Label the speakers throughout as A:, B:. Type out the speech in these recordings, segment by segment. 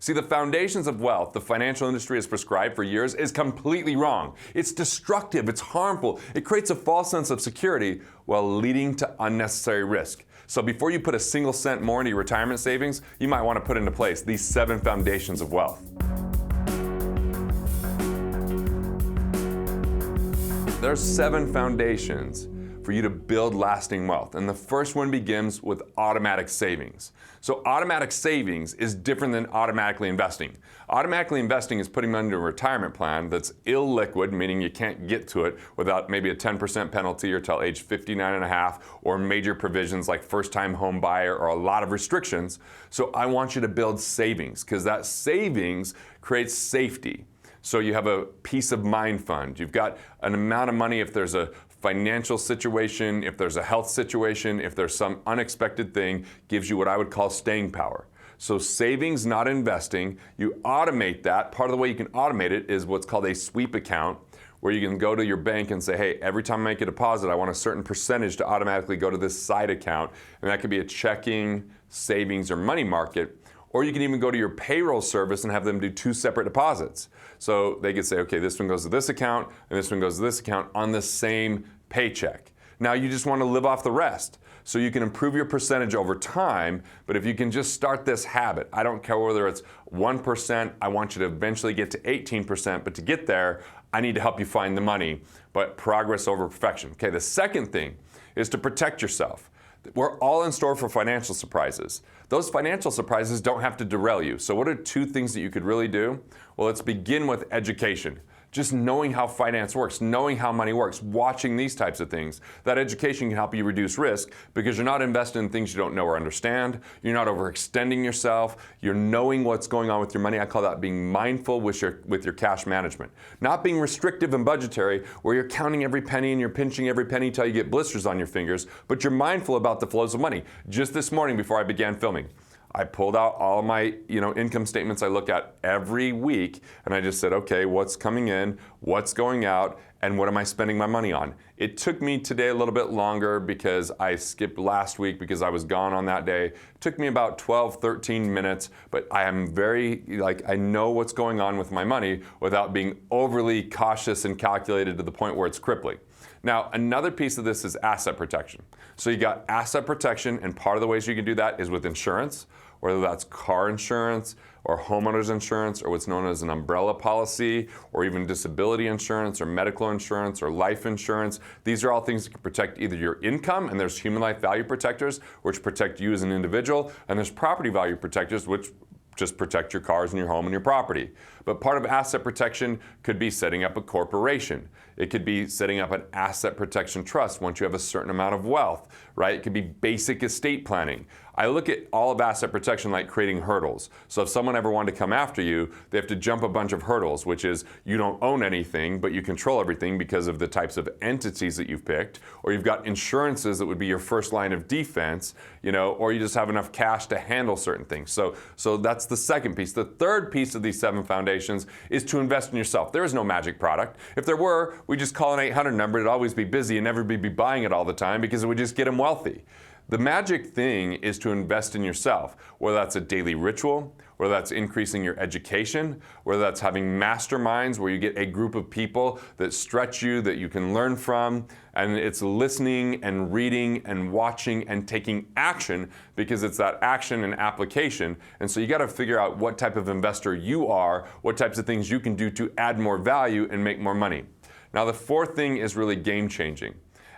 A: See, the foundations of wealth the financial industry has prescribed for years is completely wrong. It's destructive, it's harmful, it creates a false sense of security while leading to unnecessary risk. So before you put a single cent more into your retirement savings, you might want to put into place these 7 foundations of wealth. There are 7 foundations for you to build lasting wealth. And the first one begins with automatic savings. So automatic savings is different than automatically investing. Automatically investing is putting money into a retirement plan that's illiquid, meaning you can't get to it without maybe a 10% penalty or till age 59 and a half, or major provisions like first-time home buyer or a lot of restrictions. So I want you to build savings because that savings creates safety. So you have a peace of mind fund. You've got an amount of money if there's a financial situation, if there's a health situation, if there's some unexpected thing, gives you what I would call staying power. So savings, not investing, you automate that. Part of the way you can automate it is what's called a sweep account, where you can go to your bank and say, hey, every time I make a deposit, I want a certain percentage to automatically go to this side account. And that could be a checking, savings, or money market. Or you can even go to your payroll service and have them do 2 separate deposits. So they could say, okay, this one goes to this account and this one goes to this account on the same paycheck. Now you just want to live off the rest. So you can improve your percentage over time, but if you can just start this habit, I don't care whether it's 1%, I want you to eventually get to 18%, but to get there, I need to help you find the money, but progress over perfection. Okay, the second thing is to protect yourself. We're all in store for financial surprises. Those financial surprises don't have to derail you. So what are 2 things that you could really do? Well, let's begin with education. Just knowing how finance works, knowing how money works, watching these types of things. That education can help you reduce risk because you're not investing in things you don't know or understand. You're not overextending yourself. You're knowing what's going on with your money. I call that being mindful with your cash management. Not being restrictive and budgetary where you're counting every penny and you're pinching every penny until you get blisters on your fingers, but you're mindful about the flows of money. Just this morning before I began filming, I pulled out all of my income statements I look at every week, and I just said, okay, what's coming in, what's going out, and what am I spending my money on? It took me today a little bit longer because I skipped last week because I was gone on that day. It took me about 12, 13 minutes, but I am I know what's going on with my money without being overly cautious and calculated to the point where it's crippling. Now, another piece of this is asset protection. So you got asset protection, and part of the ways you can do that is with insurance, whether that's car insurance or homeowners insurance or what's known as an umbrella policy or even disability insurance or medical insurance or life insurance. These are all things that can protect either your income, and there's human life value protectors, which protect you as an individual, and there's property value protectors, which just protect your cars and your home and your property. But part of asset protection could be setting up a corporation. It could be setting up an asset protection trust once you have a certain amount of wealth, right? It could be basic estate planning. I look at all of asset protection like creating hurdles. So if someone ever wanted to come after you, they have to jump a bunch of hurdles, which is you don't own anything, but you control everything because of the types of entities that you've picked, or you've got insurances that would be your first line of defense, or you just have enough cash to handle certain things. So that's the second piece. The third piece of these 7 foundations is to invest in yourself. There is no magic product. If there were, we just call an 800 number. It'd always be busy and everybody be buying it all the time because it would just get them wealthy. The magic thing is to invest in yourself, whether that's a daily ritual, whether that's increasing your education, whether that's having masterminds where you get a group of people that stretch you, that you can learn from, and it's listening and reading and watching and taking action because it's that action and application. And so you got to figure out what type of investor you are, what types of things you can do to add more value and make more money. Now, the fourth thing is really game changing.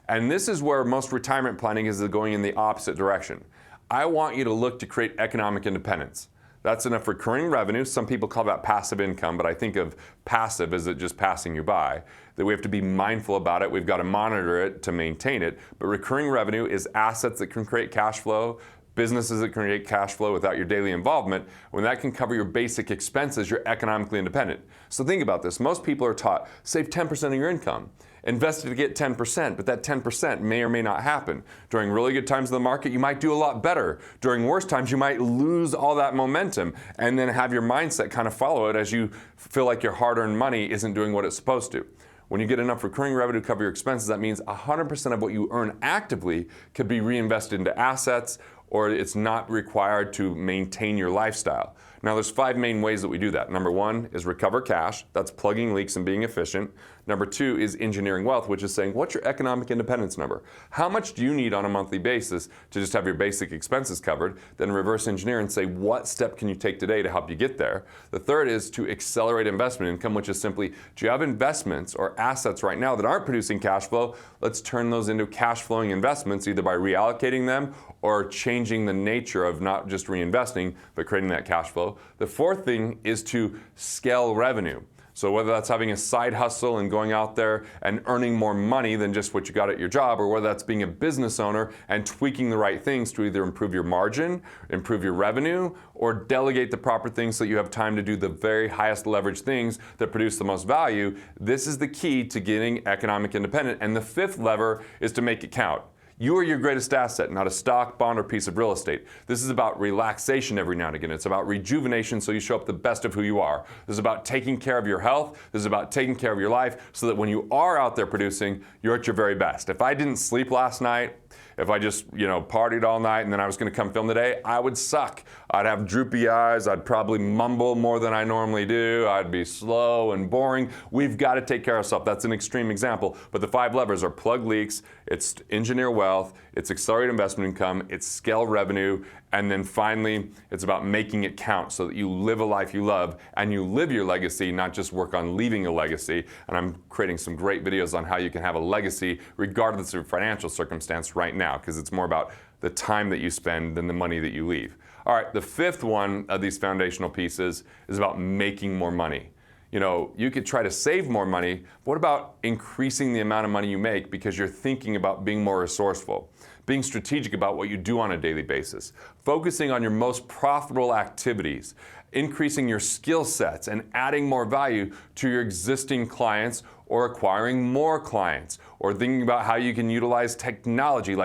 A: And this is where most retirement planning is going in the opposite direction. I want you to look to create economic independence. That's enough recurring revenue. Some people call that passive income, but I think of passive as it just passing you by. That we have to be mindful about it. We've got to monitor it to maintain it. But recurring revenue is assets that can create cash flow, businesses that can create cash flow without your daily involvement. When that can cover your basic expenses, you're economically independent. So think about this. Most people are taught, save 10% of your income. Invest it to get 10%, but that 10% may or may not happen. During really good times of the market, you might do a lot better. During worse times, you might lose all that momentum and then have your mindset kind of follow it as you feel like your hard-earned money isn't doing what it's supposed to. When you get enough recurring revenue to cover your expenses, that means 100% of what you earn actively could be reinvested into assets, or it's not required to maintain your lifestyle. Now there's 5 main ways that we do that. Number 1 is recover cash. That's plugging leaks and being efficient. Number 2 is engineering wealth, which is saying, what's your economic independence number? How much do you need on a monthly basis to just have your basic expenses covered? Then reverse engineer and say, what step can you take today to help you get there? The third is to accelerate investment income, which is simply, do you have investments or assets right now that aren't producing cash flow? Let's turn those into cash flowing investments, either by reallocating them or changing the nature of not just reinvesting, but creating that cash flow. The fourth thing is to scale revenue. So whether that's having a side hustle and going out there and earning more money than just what you got at your job, or whether that's being a business owner and tweaking the right things to either improve your margin, improve your revenue, or delegate the proper things so that you have time to do the very highest leverage things that produce the most value, this is the key to getting economic independence. And the fifth lever is to make it count. You are your greatest asset, not a stock, bond, or piece of real estate. This is about relaxation every now and again. It's about rejuvenation so you show up the best of who you are. This is about taking care of your health. This is about taking care of your life so that when you are out there producing, you're at your very best. If I didn't sleep last night, if I just, partied all night and then I was going to come film today, I would suck. I'd have droopy eyes. I'd probably mumble more than I normally do. I'd be slow and boring. We've got to take care of ourselves. That's an extreme example. But the 5 levers are plug leaks, it's engineer wealth, it's accelerate investment income, it's scale revenue, and then finally, it's about making it count so that you live a life you love and you live your legacy, not just work on leaving a legacy. And I'm creating some great videos on how you can have a legacy regardless of your financial circumstance right now, because it's more about the time that you spend than the money that you leave. All right, the fifth one of these foundational pieces is about making more money. You could try to save more money. But what about increasing the amount of money you make because you're thinking about being more resourceful, being strategic about what you do on a daily basis, focusing on your most profitable activities, increasing your skill sets and adding more value to your existing clients or acquiring more clients, or thinking about how you can utilize technology,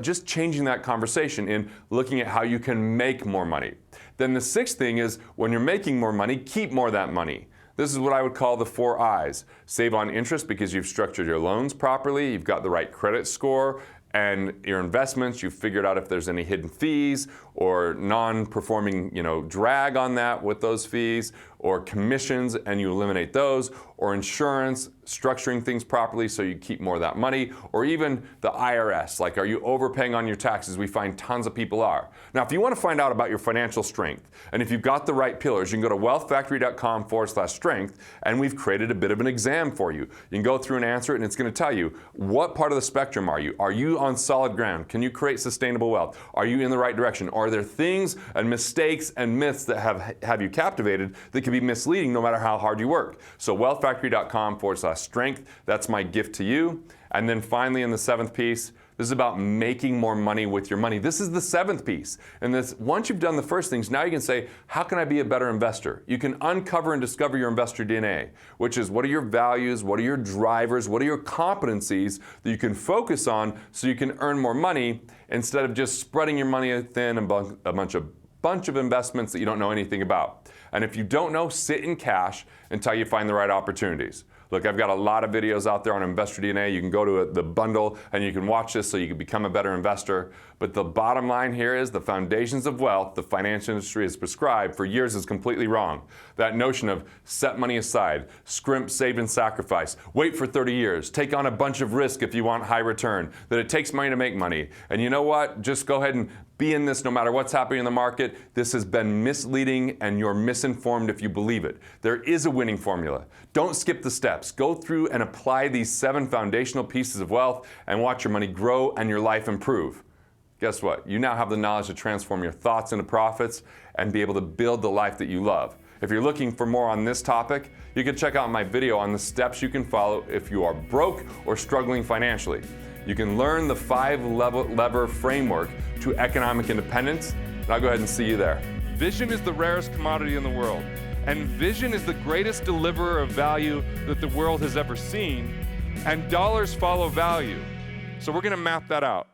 A: just changing that conversation in looking at how you can make more money. Then the sixth thing is, when you're making more money, keep more of that money. This is what I would call the 4 I's. Save on interest because you've structured your loans properly, you've got the right credit score, and your investments, you've figured out if there's any hidden fees or non-performing, drag on that with those fees, or commissions and you eliminate those, or insurance, structuring things properly so you keep more of that money, or even the IRS, are you overpaying on your taxes? We find tons of people are. Now, if you want to find out about your financial strength, and if you've got the right pillars, you can go to wealthfactory.com/strength, and we've created a bit of an exam for you. You can go through and answer it, and it's going to tell you, what part of the spectrum are you? Are you on solid ground? Can you create sustainable wealth? Are you in the right direction? Are there things and mistakes and myths that have you captivated that can be misleading no matter how hard you work? So wealthfactory.com/strength, that's my gift to you. And then finally, in the 7th piece, this is about making more money with your money. This is the 7th piece. And once you've done the first things, now you can say, how can I be a better investor? You can uncover and discover your investor DNA, which is, what are your values? What are your drivers? What are your competencies that you can focus on so you can earn more money instead of just spreading your money thin and a bunch of investments that you don't know anything about. And if you don't know, sit in cash until you find the right opportunities. Look, I've got a lot of videos out there on Investor DNA. You can go to the bundle and you can watch this so you can become a better investor. But the bottom line here is, the foundations of wealth the financial industry has prescribed for years is completely wrong. That notion of set money aside, scrimp, save, and sacrifice, wait for 30 years, take on a bunch of risk if you want high return, that it takes money to make money. And you know what? Just go ahead and be in this no matter what's happening in the market. This has been misleading and you're misinformed if you believe it. There is a winning formula. Don't skip the steps. Go through and apply these 7 foundational pieces of wealth and watch your money grow and your life improve. Guess what? You now have the knowledge to transform your thoughts into profits and be able to build the life that you love. If you're looking for more on this topic, you can check out my video on the steps you can follow if you are broke or struggling financially. You can learn the 5-lever framework to economic independence, and I'll go ahead and see you there. Vision is the rarest commodity in the world, and vision is the greatest deliverer of value that the world has ever seen, and dollars follow value. So we're going to map that out.